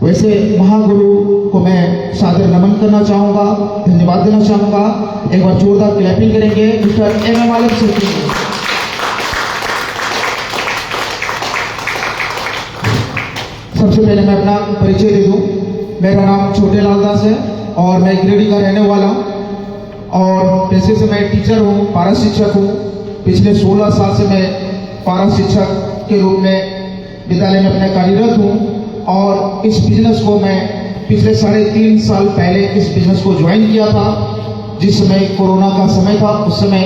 वैसे महागुरु को मैं सादर नमन करना चाहूँगा, धन्यवाद देना चाहूँगा। एक बार जोरदार क्लैपिंग करेंगे मिस्टर MM आलम सर की। सबसे पहले मैं अपना परिचय दे दूँ। मेरा नाम छोटे लाल दास है और मैं गिरिडीह का रहने वाला हूँ और पेशे से मैं टीचर हूँ, पारा शिक्षक हूँ। पिछले 16 साल से मैं पारा शिक्षक के रूप में विद्यालय में अपने कार्यरत हूँ और इस बिजनेस को मैं पिछले 3.5 साल पहले इस बिजनेस को ज्वाइन किया था। जिस समय कोरोना का समय था उस समय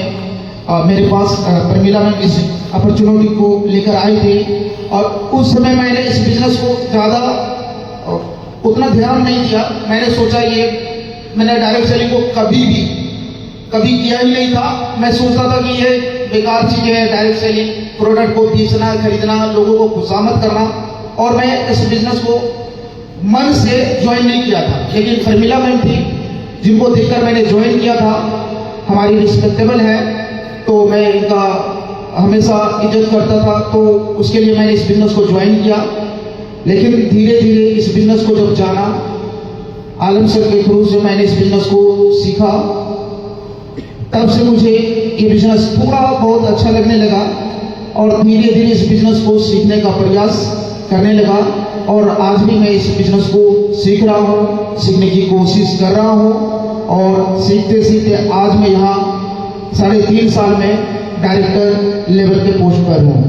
मेरे पास प्रमिला मैम इस अपॉर्चुनिटी को लेकर आई थी और उस समय मैंने इस बिजनेस को ज़्यादा उतना ध्यान नहीं दिया। मैंने सोचा मैंने डायरेक्ट सेलिंग को कभी किया ही नहीं था। मैं सोचता था कि ये बेकार चीज़ है, डायरेक्ट सेलिंग, प्रोडक्ट को बेचना, खरीदना, लोगों को खुशामद करना, और मैं इस बिजनेस को मन से ज्वाइन नहीं किया था। लेकिन प्रमिला मैम थी जिनको देखकर मैंने ज्वाइन किया था। हमारी रिस्पेक्टेबल है तो मैं इनका हमेशा इज्जत करता था, तो उसके लिए मैंने इस बिजनेस को ज्वाइन किया। लेकिन धीरे धीरे इस बिजनेस को जब जाना, आलम सर के थ्रू से मैंने इस बिजनेस को सीखा, तब से मुझे ये बिजनेस थोड़ा बहुत अच्छा लगने लगा और धीरे धीरे इस बिजनेस को सीखने का प्रयास करने लगा और आज भी मैं इस बिजनेस को सीख रहा हूँ, सीखने की कोशिश कर रहा हूँ और सीखते सीखते आज मैं यहाँ 3.5 साल में डायरेक्टर लेवल के पोस्ट पर हूँ।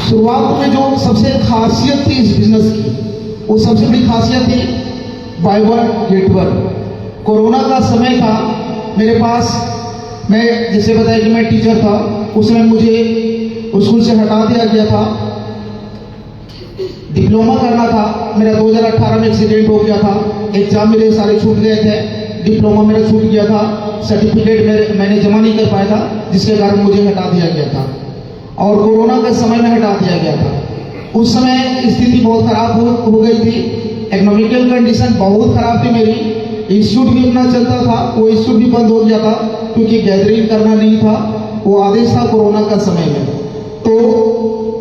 शुरुआत में जो सबसे खासियत थी इस बिजनेस की, वो सबसे बड़ी खासियत थी by one get one. Corona का समय था, मेरे पास, मैं जैसे बताया कि मैं टीचर था, उस समय मुझे स्कूल से हटा दिया गया था। डिप्लोमा करना था, मेरा 2018 में एक्सीडेंट हो गया था, एग्जाम मेरे सारे छूट गए थे, डिप्लोमा मेरा छूट गया था, सर्टिफिकेट मैंने जमा नहीं कर पाया था, जिसके कारण मुझे हटा दिया गया था और कोरोना के समय में हटा दिया गया था। उस समय स्थिति बहुत खराब हो गई थी, इकोनॉमिकल कंडीशन बहुत खराब थी मेरी। इंस्टीट्यूट भी अपना चलता था, वो इंस्टीट्यूट भी बंद हो गया था क्योंकि गैदरिंग करना नहीं था, वो आदेश था कोरोना का समय में। तो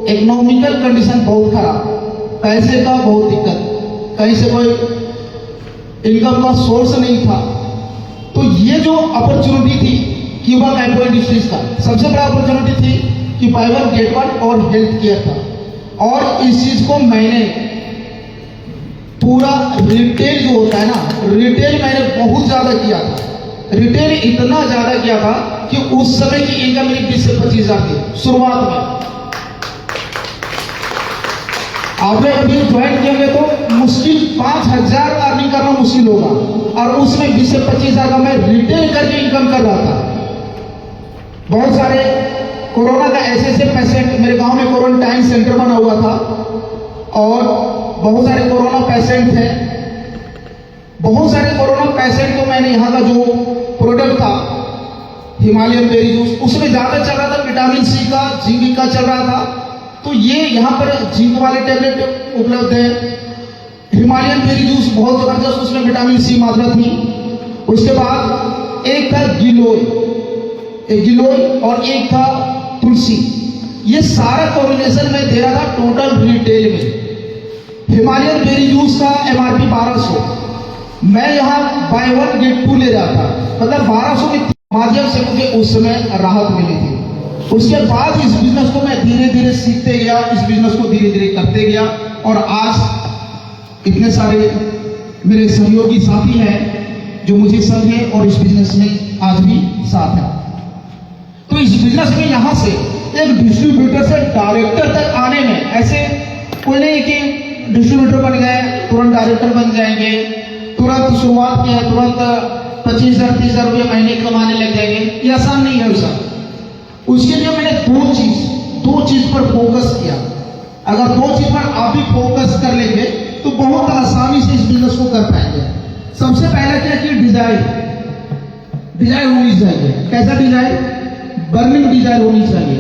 इकोनॉमिकल कंडीशन बहुत खराब, पैसे का बहुत दिक्कत, कहीं से कोई इनकम का सोर्स नहीं था। तो ये जो अपॉर्चुनिटी थी क्यूबा कैम्पो इंडस्ट्रीज का, सबसे बड़ा अपॉर्चुनिटी थी कि बाय वन गेट वन और हेल्थ केयर था। और इस चीज को मैंने पूरा रिटेल जो होता है ना, रिटेल मैंने बहुत ज्यादा किया था। रिटेल इतना ज्यादा किया था कि उस समय की इनकम मेरी 20 से 25 हजार थी शुरुआत में। आप लोग अभी ज्वाइन किएंगे तो मुश्किल 5,000 अर्निंग करना मुश्किल होगा और उसमें 20 से 25 हजार का मैं रिटेल करके इनकम कर रहा था। बहुत सारे कोरोना का ऐसे पेशेंट, मेरे गांव में क्वारंटाइन सेंटर बना हुआ था और बहुत सारे कोरोना पेशेंट थे। बहुत सारे कोरोना पेशेंट को मैंने यहाँ का जो प्रोडक्ट था हिमालयन बेरी जूस, उसमें ज्यादा चल रहा था, विटामिन सी का, जिंक का चल रहा था। तो ये यहाँ पर जिंक वाले टैबलेट उपलब्ध है। हिमालयन बेरी जूस बहुत जबरदस्त, उसमें विटामिन सी मात्रा थी। उसके बाद एक था गिलोय और एक था तुलसी। ये सारा कॉम्बिनेशन में दे रहा था टोटल रिटेल में। हिमालयन बेरी जूस का MRP 1200, मैं यहाँ बाय वन गेट टू ले रहा था, मतलब 1200 के माध्यम से मुझे उस समय राहत मिली थी। उसके बाद इस बिजनेस को मैं धीरे धीरे सीखते गया, इस बिजनेस को धीरे धीरे करते गया और आज इतने सारे मेरे सहयोगी साथी हैं जो मुझे समझे और इस बिजनेस में आज भी साथ है। तो इस बिजनेस में यहाँ से एक डिस्ट्रीब्यूटर से डायरेक्टर तक आने में ऐसे कोई नहीं कि डिस्ट्रीब्यूटर बन गए तुरंत डायरेक्टर बन जाएंगे, तुरंत शुरुआत किया तुरंत 25,000 30,000 रुपये महीने कमाने लग जाएंगे, ये आसान नहीं है उसका। उसके लिए मैंने दो चीज पर फोकस किया। अगर दो चीज पर आप भी फोकस कर लेंगे तो बहुत आसानी से इस बिजनेस को कर पाएंगे। सबसे पहला क्या कि डिजाइन होनी चाहिए। कैसा डिजाइन? बर्निंग डिजाइन होनी चाहिए।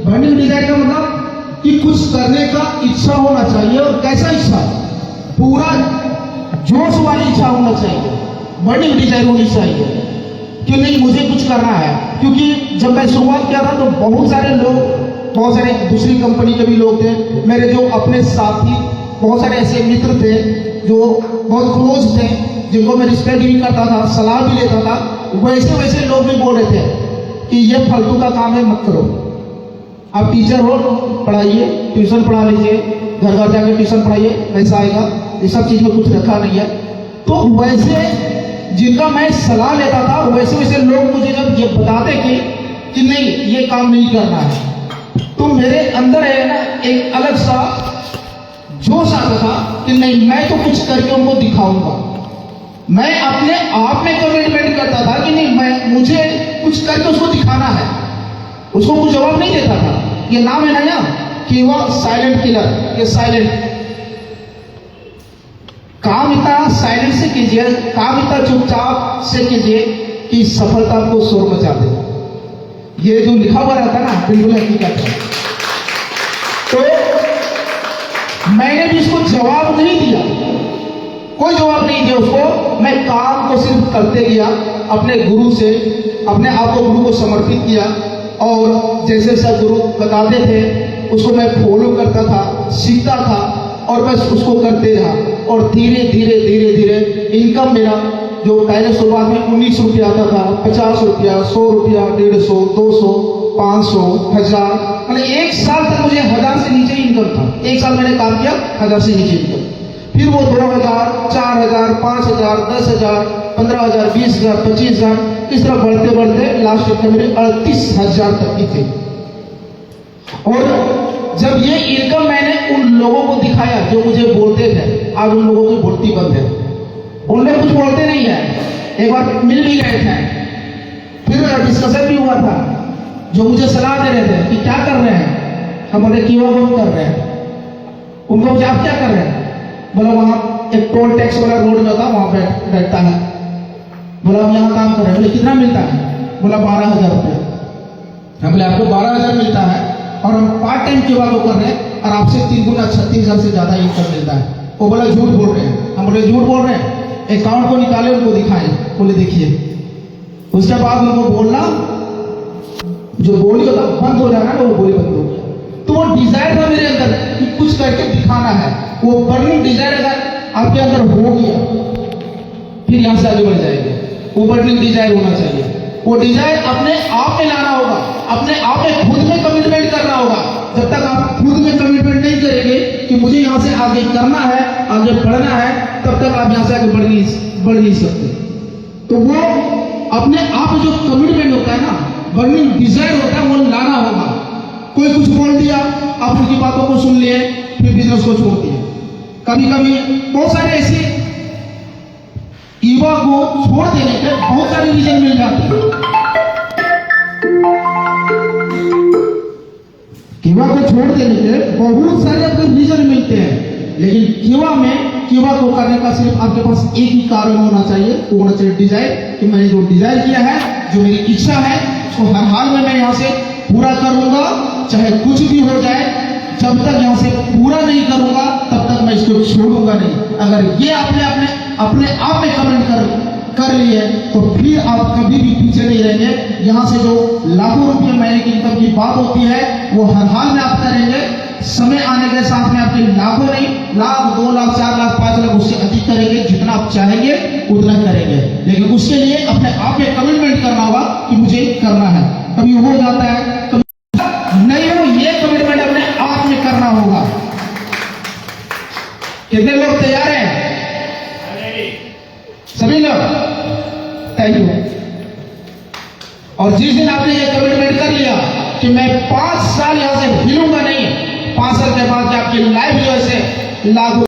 बर्निंग डिजाइन का मतलब कि कुछ करने का इच्छा होना चाहिए। और कैसा इच्छा? पूरा जोश वाली इच्छा होना चाहिए। बर्निंग डिजाइन होनी चाहिए कि नहीं मुझे कुछ करना है। क्योंकि जब मैं शुरुआत किया था तो बहुत सारे लोग बहुत सारे दूसरी कंपनी के भी लोग थे, मेरे जो अपने साथी बहुत सारे ऐसे मित्र थे जो बहुत क्लोज थे, जिनको मैं रिस्पेक्ट भी करता था, सलाह भी लेता था। वैसे वैसे लोग भी बोल रहे थे कि ये फालतू का काम है, मत करो। आप टीचर हो, पढ़ाइए, ट्यूशन पढ़ा लीजिए, घर घर जाकर ट्यूशन पढ़ाइए, पैसा आएगा, ये सब चीज़ में कुछ रखा नहीं है। तो वैसे जिनका मैं सलाह लेता था, वैसे वैसे लोग मुझे जब ये बताते कि नहीं ये काम नहीं करना है, तो मेरे अंदर है ना एक अलग सा जोश आता था कि नहीं, मैं तो कुछ करके उनको दिखाऊंगा। मैं अपने आप में कमिटमेंट करता था कि नहीं, मुझे कुछ करके उसको दिखाना है। उसको कुछ जवाब नहीं देता था। ये नाम है ना यार, कि वह साइलेंट किलर। ये साइलेंट काम इतना साइलेंट से कीजिए, काम इतना चुपचाप से कीजिए कि सफलता को शोर मचा दे। ये जो लिखा हुआ रहता है ना, बिल्कुल हकीकत है। तो मैंने भी इसको जवाब नहीं दिया, कोई जवाब नहीं दिया उसको। मैं काम को सिर्फ करते गया, अपने गुरु से अपने आप को गुरु को समर्पित किया, और जैसे सब गुरु बताते थे उसको मैं फॉलो करता था, सीखता था, और बस उसको करते रहा। और धीरे धीरे धीरे धीरे इनकम मेरा जो पहले शुरुआत में 19 रुपया आता था, 50 रुपया, 100 रुपया, 150, 200, 500, 1000, मतलब एक साल तक मुझे 1000 से नीचे इनकम था। एक साल मैंने काम किया, 1000 से नीचे इनकम। फिर वो 2000, 4000, 5000, 10,000, 15,000, 20,000, 25,000, इस तरह बढ़ते बढ़ते लास्ट इनकम मेरे 38,000 तक की थी। और जब ये इनकम मैंने उन लोगों को दिखाया जो मुझे बोलते थे, आज उन लोगों की बोलती बंद है, उनमें कुछ बोलते नहीं है। एक बार मिल भी गए थे, फिर डिस्कशन भी हुआ था, जो मुझे सलाह दे रहे थे कि क्या कर रहे हैं। हम बोले कि वो कर रहे हैं। उनको मुझे आप क्या कर रहे हैं? बोला वहाँ एक टोल टैक्स वाला रोड जो था वहाँ बैठता है। बोला हम यहाँ काम कर रहे हैं। बोले कितना मिलता है? बोला 12,000 रुपये। हम बोले आपको 12,000 मिलता है और हम पार्ट टाइम की बात कर रहे हैं और आपसे 3 गुना 36,000 से ज्यादा इनकम मिलता है। वो बोला झूठ बोल रहे हैं। हम बोले झूठ बोल रहे हैं, अकाउंट को निकाले, उनको दिखाएं। बोले देखिए। उसके बाद उनको बोलना, जो बोली होता बंद हो जाना, वो बोली बंद हो गया। तो वो डिजायर था मेरे अंदर कि कुछ करके दिखाना है। वो बर्निंग डिजायर अगर आपके अंदर हो गया, फिर यहां से आगे बढ़ जाएंगे। वो बर्निंग डिजायर होना चाहिए। वो डिजायर अपने आप में लाना होगा, अपने आप में खुद में कमिटमेंट करना होगा। जब तक आप खुद में कमिटमेंट नहीं करेंगे कि मुझे यहाँ से आगे करना है, आगे बढ़ना है, तब तक आप यहाँ से आगे बढ़ नहीं सकते। तो वो अपने आप में जो कमिटमेंट होता है ना, बर्निंग डिजायर होता है, वो लाना होगा। कोई कुछ बोल दिया, आप उनकी बातों को सुन लिए, फिर बिजनेस को छोड़ दिया। कभी कभी बहुत सारे ऐसे युवा को छोड़ देने के बहुत सारे रीजन मिल जाते हैं। युवा को छोड़ देने के बहुत सारे आपको रीजन मिलते हैं, लेकिन युवा को करने का सिर्फ आपके पास एक ही कारण होना चाहिए। वो होना चाहिए डिजायर, कि मैंने जो डिजायर किया है, जो मेरी इच्छा है, उसको हर हाल में मैं यहाँ से पूरा करूंगा, चाहे कुछ भी हो जाए। जब तक यहाँ से पूरा नहीं करूंगा तब तक मैं इसको छोड़ूंगा नहीं। अगर ये आपने अपने आप में कमेंट कर लिए तो फिर आप कभी भी पीछे नहीं रहेंगे। यहाँ से जो लाखों रुपये महीने की इनकम की बात होती है, वो हर हाल में आप करेंगे। समय आने के साथ में आपके लाखों नहीं, लाख, 2 लाख, 4 लाख, 5 लाख, उससे अधिक करेंगे। जितना आप चाहेंगे उतना करेंगे, लेकिन उसके लिए अपने आप में कमिटमेंट करना होगा कि मुझे करना है। कभी हो जाता है, कभी नहीं हो, ये कमिटमेंट अपने आप में करना होगा। कितने लोग तैयार हैं? सभी लोग? Thank you. और जिस दिन आपने ये कमिटमेंट कर लिया कि मैं 5 साल यहां से हिलूंगा नहीं, 5 साल के बाद आपकी लाइफ जो है लागू